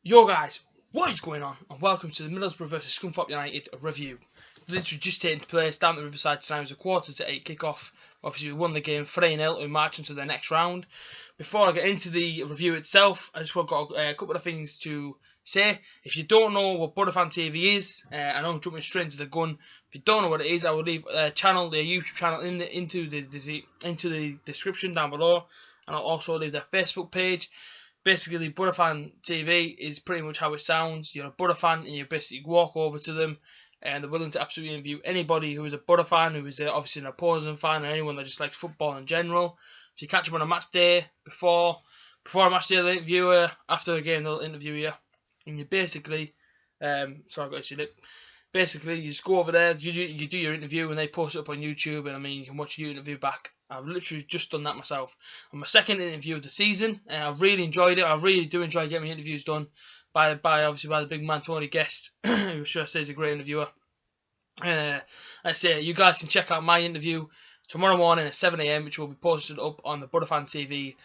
Yo guys, what is going on? And welcome to the Middlesbrough Vs Scunthorpe United review. Literally just taking place down the Riverside tonight. It was a 7:45 kick-off. Obviously we won the game 3-0 and marched into the next round. Before I get into the review itself, I just got a couple of things to say. If you don't know what Budafan TV is, I know I'm jumping straight into the gun. If you don't know what it is, I will leave a channel, their YouTube channel, into the description down below, and I'll also leave their Facebook page. Basically, Budafan TV is pretty much how it sounds. You're a Budafan and you basically walk over to them and they're willing to absolutely interview anybody who is a Budafan, who is obviously an opposing fan, or anyone that just likes football in general. If you catch them on a match day, before a match day they'll interview you, after the game they'll interview you. And you basically, sorry I've got to lip. Basically, you just go over there, you do your interview, and they post it up on YouTube, and I mean, you can watch your interview back. I've literally just done that myself. On my second interview of the season, I really enjoyed it. I really do enjoy getting my interviews done by the big man Tony Guest, who should I say is a great interviewer. I say you guys can check out my interview tomorrow morning at 7 AM, which will be posted up on the Budafan TV,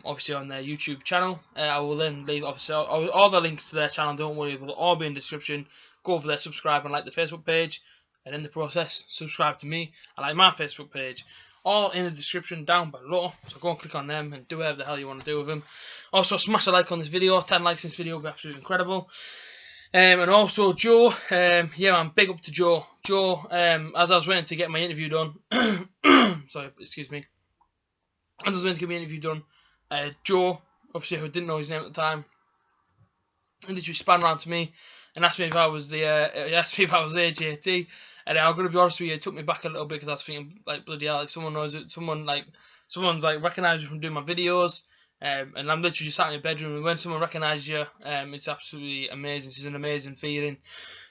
obviously on their YouTube channel. I will then leave obviously all the links to their channel. Don't worry, they'll all be in the description. Go over there, subscribe, and like the Facebook page, and in the process, subscribe to me and like my Facebook page. All in the description down below, so go and click on them and do whatever the hell you want to do with them. Also, smash a like on this video. 10 likes on this video would be absolutely incredible. And also, Joe, yeah man, big up to Joe. Joe, as I was waiting to get my interview done, sorry, excuse me. As I was waiting to get my interview done, Joe, obviously who didn't know his name at the time, and literally span around to me and asked me if I was the A.J.T. And I'm gonna be honest with you, it took me back a little bit because I was thinking, like, bloody hell, like someone knows it, someone's recognised me from doing my videos, and I'm literally just sat in my bedroom, and when someone recognises you, it's absolutely amazing. It's an amazing feeling.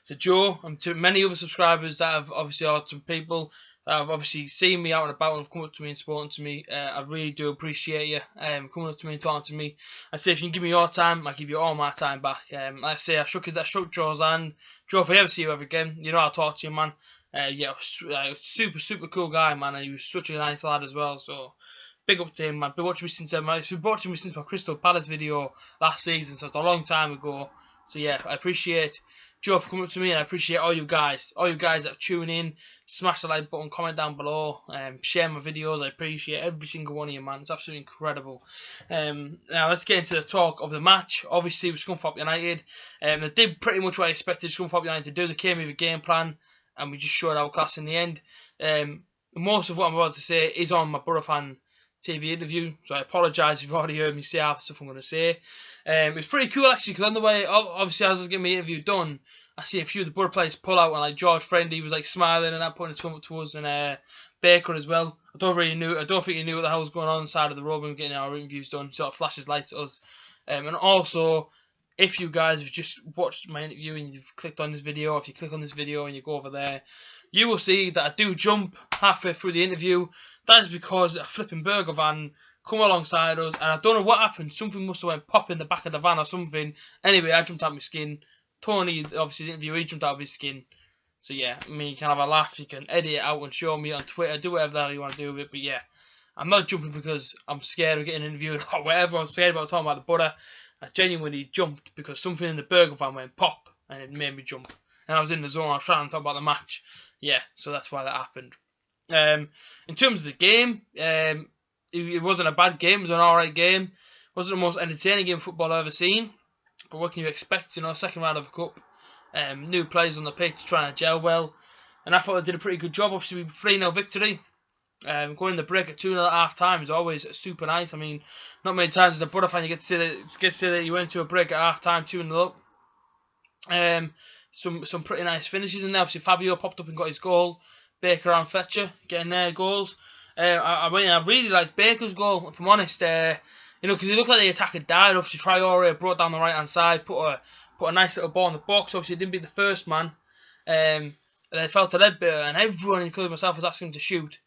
So Joe, and to many other subscribers that have obviously, or to people that have obviously seen me out and about and have come up to me and spoken to me, I really do appreciate you coming up to me and talking to me. I say if you can give me your time, I give you all my time back. Like I say, I shook Joe's hand. Joe, if I ever see you ever again, you know I'll talk to you, man. Yeah, super cool guy, man, and he was such a nice lad as well. So big up to him, man. Been watching me since my Crystal Palace video last season, so it's a long time ago. So yeah, I appreciate Joe for coming up to me, and I appreciate all you guys that tune in. Smash the like button, comment down below, share my videos. I appreciate every single one of you, man. It's absolutely incredible. Now let's get into the talk of the match. Obviously, with Scunthorpe United, they did pretty much what I expected Scunthorpe United to do. They came with a game plan, and we just showed our class in the end. Most of what I'm about to say is on my Budafan TV interview, so I apologise if you've already heard me say half the stuff I'm going to say. It's pretty cool actually, because on the way, obviously as I was getting my interview done, I see a few of the Borough players pull out, and like George Friendly was like smiling and that, putting his thumb up towards, and Baker as well. I don't think he knew what the hell was going on inside of the road when we were getting our interviews done. He sort of flashes lights at us. And also, if you guys have just watched my interview and you've clicked on this video, if you click on this video and you go over there, you will see that I do jump halfway through the interview. That is because a flipping burger van come alongside us, and I don't know what happened. Something must have went pop in the back of the van or something. Anyway, I jumped out of my skin. Tony, obviously, the interviewer, he jumped out of his skin. So yeah, I mean, you can have a laugh, you can edit it out and show me on Twitter, do whatever the hell you want to do with it. But yeah, I'm not jumping because I'm scared of getting interviewed or whatever. I'm scared about talking about the butter. I genuinely jumped because something in the burger van went pop, and it made me jump. And I was in the zone, I was trying to talk about the match. Yeah, so that's why that happened. In terms of the game, it wasn't a bad game. It was an alright game. It wasn't the most entertaining game of football I've ever seen. But what can you expect? You know, second round of a cup. New players on the pitch trying to gel well. And I thought they did a pretty good job. Obviously, we 3-0 victory. Going in the break at 2-0 at half time is always super nice. I mean, not many times as a Buddha fan you get to say that you went to a break at half time 2-0 up. Some pretty nice finishes in there. Obviously, Fabio popped up and got his goal. Baker and Fletcher getting their goals. I really liked Baker's goal, if I'm honest. You know, because it looked like the attack had died. Obviously, Traore brought down the right hand side, put a nice little ball in the box. Obviously, he didn't beat the first man. And then fell to Ledbetter, and everyone, including myself, was asking him to shoot.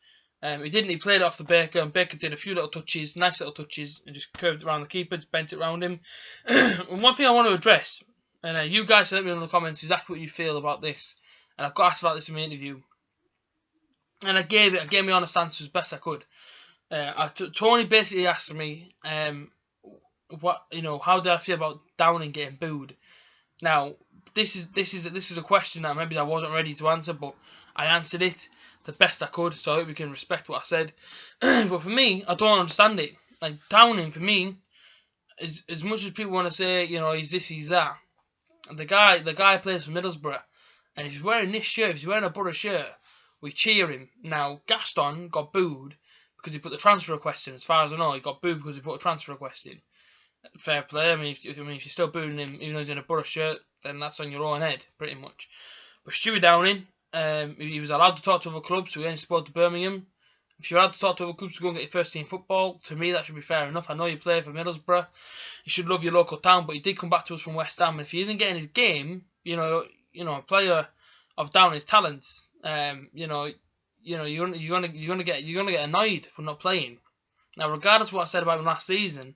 He didn't. He played it off the Baker, and Baker did a few little touches, nice little touches, and just curved it around the keeper, just bent it around him. And one thing I want to address, and you guys let me know in the comments exactly what you feel about this. And I've got asked about this in my interview, and I gave my honest answer as best I could. Tony basically asked me, how did I feel about Downing getting booed? Now, this is a question that maybe I wasn't ready to answer, but I answered it the best I could, so I hope you can respect what I said. But for me, I don't understand it. Like, Downing, for me, as much as people want to say, he's this, he's that, the guy plays for Middlesbrough, and if he's wearing this shirt, if he's wearing a Borough shirt, we cheer him. Now, Gaston got booed because he put the transfer request in. As far as I know, he got booed because he put a transfer request in. Fair play. I mean, if you're still booing him, even though he's in a Borough shirt, then that's on your own head, pretty much. But Stewie Downing, he was allowed to talk to other clubs, so he only spoke to Birmingham. If you're allowed to talk to other clubs to go and get your first team football, to me that should be fair enough. I know you play for Middlesbrough, you should love your local town, but he did come back to us from West Ham. And if he isn't getting his game, a player of Downing's talents, you're gonna get annoyed for not playing. Now, regardless of what I said about him last season,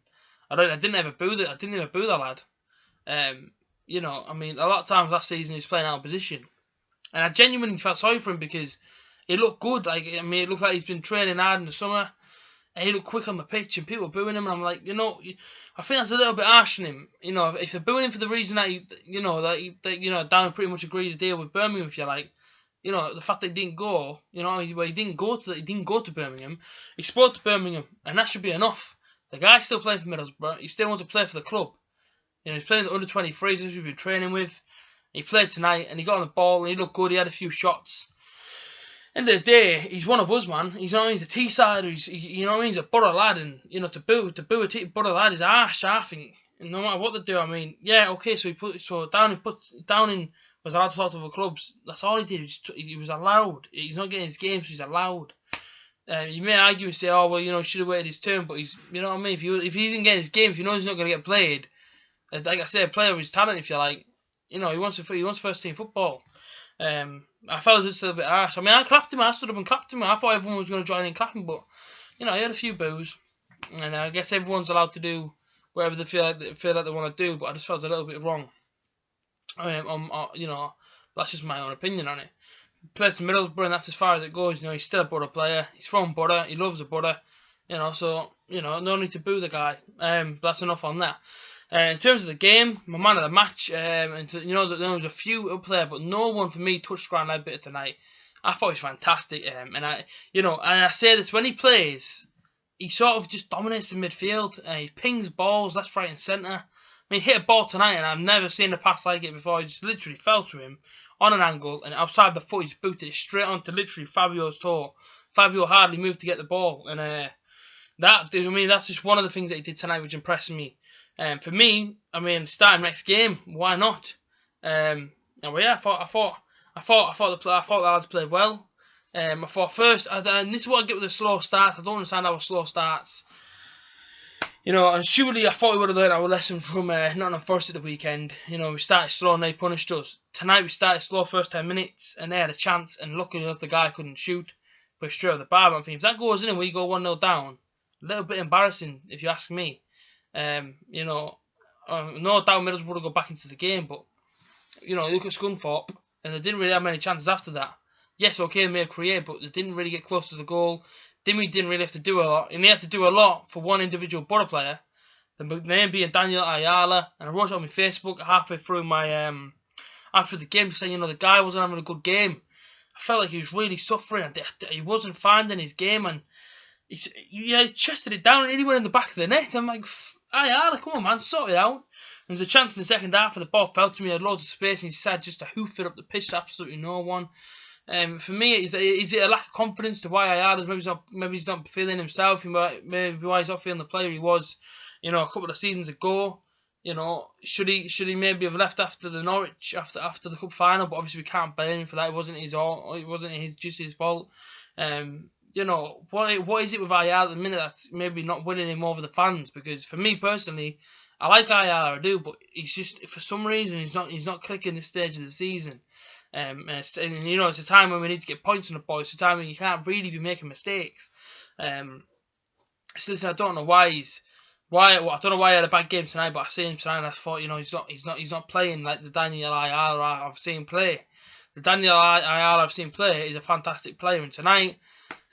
I didn't ever boo the lad. I mean, a lot of times last season he's playing out of position, and I genuinely felt sorry for him because he looked good. Like, I mean, it looked like he's been training hard in the summer, and he looked quick on the pitch, and people were booing him. And I'm like, I think that's a little bit harsh on him. If they're booing him for the reason that Down pretty much agreed to deal with Birmingham, if you like. The fact that he didn't go, he didn't go to Birmingham. He spoke to Birmingham, and that should be enough. The guy's still playing for Middlesbrough. He still wants to play for the club. He's playing the under-23s, which we've been training with. He played tonight, and he got on the ball, and he looked good. He had a few shots. End of the day, he's one of us, man. He's a T-side. He's a Borough lad, and to boo a Borough lad is harsh. I think, and no matter what they do, I mean, yeah, okay. So Downing was allowed to talk to other clubs. That's all he did. He was allowed. He's not getting his game, so he's allowed. You may argue and say, oh, well, he should have waited his turn, but he's, what I mean? If he isn't getting his game, if he's not going to get played, like I say, a player of his talent, if you like, he wants first team football. I felt it was a little bit harsh. I mean, I clapped him. I stood up and clapped him. I thought everyone was going to join in clapping, but he had a few boos, and I guess everyone's allowed to do whatever they feel like they want to do. But I just felt a little bit wrong. That's just my own opinion on it. Plays for Middlesbrough, and that's as far as it goes. He's still a Borough player. He's from Borough. He loves a Borough. So no need to boo the guy. That's enough on that. In terms of the game, my man of the match, there was a few up there, but no one for me touched ground that bit tonight. I thought he was fantastic, and I say this, when he plays, he sort of just dominates the midfield. He pings balls left, right, and centre. I mean, he hit a ball tonight, and I've never seen a pass like it before. It just literally fell to him on an angle, and outside the foot, he's booted it straight onto literally Fabio's toe. Fabio hardly moved to get the ball, and that's just one of the things that he did tonight, which impressed me. For me, I mean, starting next game, why not? I thought the lads played well. I thought first, and this is what I get with the slow starts. I don't understand our slow starts. And surely I thought we would have learned our lesson from Nottingham Forest at the weekend. We started slow and they punished us. Tonight we started slow first 10 minutes and they had a chance, and luckily enough the guy couldn't shoot, but straight over the bar. I'm thinking, if that goes in and we go 1-0 down, a little bit embarrassing if you ask me. No doubt Middlesbrough will go back into the game, but look at Scunthorpe, and they didn't really have many chances after that. Yes, okay, they may have created, but they didn't really get close to the goal. Dimmy didn't really have to do a lot, and he had to do a lot for one individual Borough player. The name being Daniel Ayala, and I wrote it on my Facebook halfway through my after the game, saying the guy wasn't having a good game. I felt like he was really suffering, and he wasn't finding his game, and he chested it down, and he went in the back of the net. I'm like, Ayala, come on, man, sort it out. There was a chance in the second half, and the ball fell to me. He had loads of space, and he decided just to hoof it up the pitch to absolutely no one. For me, is it a lack of confidence to why Ayala's maybe he's not feeling himself? Maybe why he's not feeling the player he was, a couple of seasons ago. Should he maybe have left after the Norwich after the cup final? But obviously we can't blame him for that. It wasn't just his fault. What is it with Ayala at the minute that's maybe not winning him over the fans? Because for me personally, I like Ayala, I do, but he's just, for some reason, he's not clicking this stage of the season. It's a time when we need to get points on the board. It's a time when you can't really be making mistakes. I don't know why I don't know why he had a bad game tonight, but I see him tonight and I thought, he's not playing like the Daniel Ayala I've seen play. The Daniel Ayala I've seen play is a fantastic player, and tonight,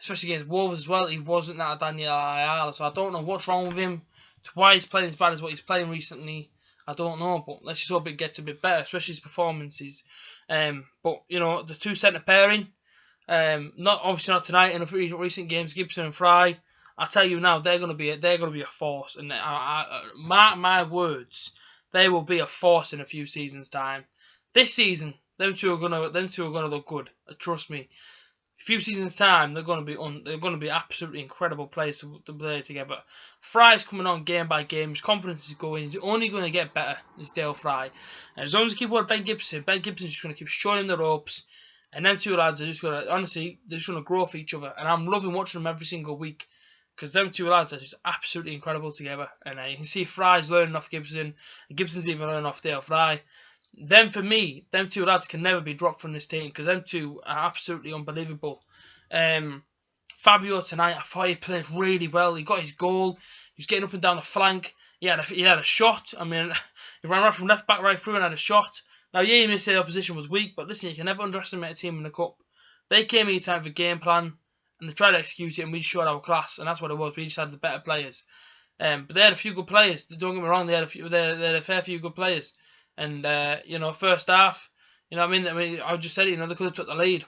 especially against Wolves as well, he wasn't that Daniel Ayala. So I don't know what's wrong with him Why he's playing as bad as what he's playing recently, I don't know. But let's just hope it gets a bit better, especially his performances. But you know, the two centre pairing, obviously not tonight. In the recent games, Gibson and Fry. I tell you now, they're gonna be a force, and mark my words, they will be a force in a few seasons' time. This season, them two are gonna look good. Trust me. A few seasons' time, they're gonna be absolutely incredible players to play together. Fry's coming on game by game. His confidence is going. He's only gonna get better. Is Dale Fry, and as long as he keep with Ben Gibson's just gonna keep showing him the ropes. And them two lads are just gonna they're just gonna grow for each other. And I'm loving watching them every single week. Because them two lads are just absolutely incredible together. And you can see Fry's learning off Gibson. And Gibson's even learning off Dale Fry. Then for me, them two lads can never be dropped from this team. Because them two are absolutely unbelievable. Fabio tonight, I thought he played really well. He got his goal. He was getting up and down the flank. He had a shot. I mean, he ran right from left back right through and had a shot. Now, yeah, you may say the opposition was weak. But listen, you can never underestimate a team in the cup. They came in time for game plan. And they tried to execute it, and we showed our class, and that's what it was. We just had the better players, but they had a few good players. Don't get me wrong; they had a fair few good players. And you know, first half, you know, what I mean, I just said it. You know, they could have took the lead,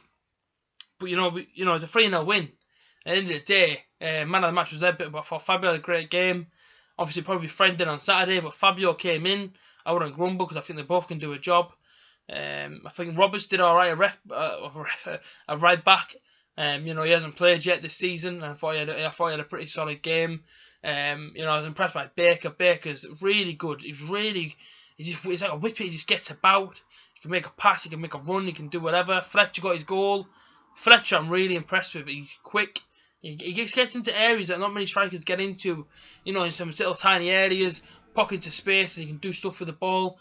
but you know, it's a 3-0 win. At the end of the day, man of the match was there. But for Fabio, had a great game. Obviously, probably friended on Saturday, but Fabio came in. I wouldn't grumble because I think they both can do a job. I think Roberts did all right. A right back. You know, he hasn't played yet this season, and I thought he had a pretty solid game. You know, I was impressed by Baker. Baker's really good. He's like a whippet. He just gets about. He can make a pass. He can make a run. He can do whatever. Fletcher got his goal. Fletcher, I'm really impressed with. He's quick. He gets into areas that not many strikers get into. You know, in some little tiny areas, pockets of space, and he can do stuff with the ball.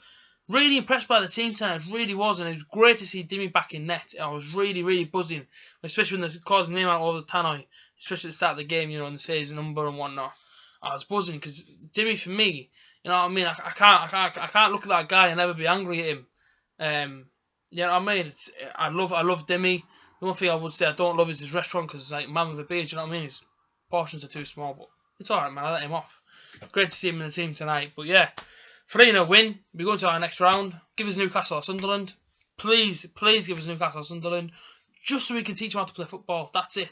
Really impressed by the team tonight, really was, and it was great to see Dimmy back in net. I was really buzzing, especially when they called his name out all the Tannoy, especially at the start of the game, you know, and they say his number and whatnot. I was buzzing because Dimmy, for me, you know what I mean. I can't look at that guy and never be angry at him. You know what I mean? I love Dimmy. The one thing I would say I don't love is his restaurant because it's like man with a beard. You know what I mean? His portions are too small, but it's alright, man. I let him off. Great to see him in the team tonight, but yeah. 3-0 win. We go to our next round. Give us Newcastle or Sunderland. Please give us Newcastle or Sunderland. Just so we can teach them how to play football. That's it.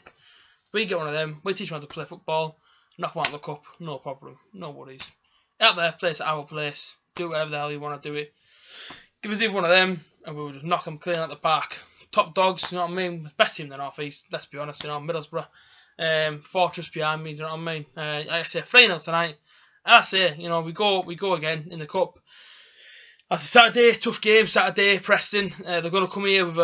We get one of them. We teach them how to play football. Knock them out of the cup. No problem. No worries. Out there, place at our place. Do whatever the hell you want to do it. Give us either one of them, and we'll just knock them clean out the park. Top dogs, you know what I mean? Best team in the North East. Let's be honest, you know, Middlesbrough. Fortress behind me, you know what I mean? Like I say, 3-0 tonight. And I say, you know, we go again in the cup. That's a Saturday, tough game. Saturday, Preston. They're going to come here with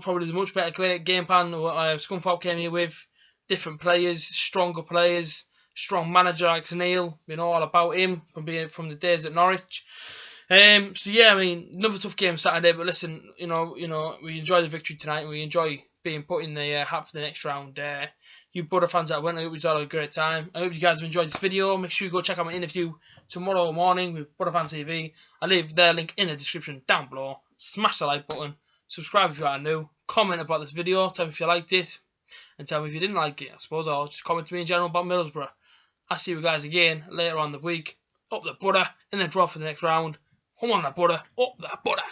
probably a much better game plan than what Scunthorpe came here with. Different players, stronger players, strong manager Alex Neil. We know all about him from the days at Norwich. So yeah, I mean, another tough game Saturday. But listen, you know, we enjoy the victory tonight, and we enjoy being put in the hat for the next round. You Butter fans that went, I hope you had a great time. I hope you guys have enjoyed this video. Make sure you go check out my interview tomorrow morning with Butter Fan TV. I'll leave their link in the description down below. Smash the like button. Subscribe if you are new. Comment about this video. Tell me if you liked it. And tell me if you didn't like it. I suppose I'll just comment to me in general about Middlesbrough. I'll see you guys again later on the week. Up the butter in the draw for the next round. Come on, the butter. Up the butter.